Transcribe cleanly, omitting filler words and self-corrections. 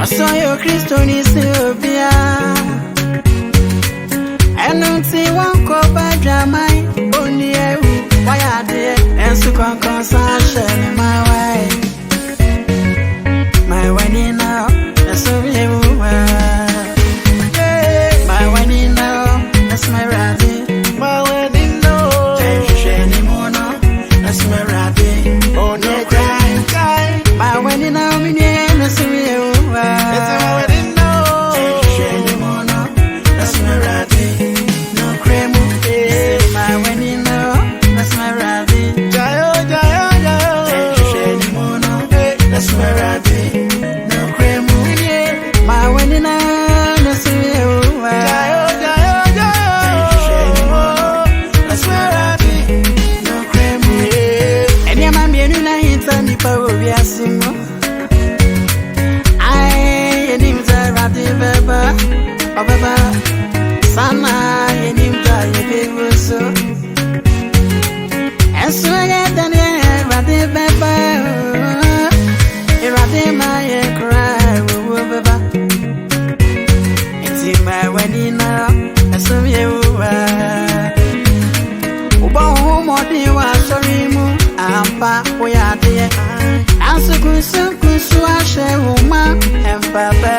saw your Christian is Sylvia. And don't see one Kofa drama. Only why are they? And so come sunshine my way. My Wani Nnda, that's so you. My Wani Nnda, that's my rabbit. My Wani Nnda, that's my rabbit. oh no cry. My Wani Nnda, me that's you. That's my Wani Nnda, that's my rabbit. No cream, my Wani Nnda, that's my rabbit. jayo. That's my rabbit. No cream, my Wani Nnda, that's you. Jayo. That's my rabbit. No cream, and your mammy and I hit on the power of your single. I didn't tell Ratty Baba, Baba, Sana, and him die a big so. And so I get done here, Ratty Baba, Ratty my cry, Baba. It's in my Wani Nnda, and so you are. Uba home or the was sorry, Ampa, we are there. And so good, so I share woman and Papa.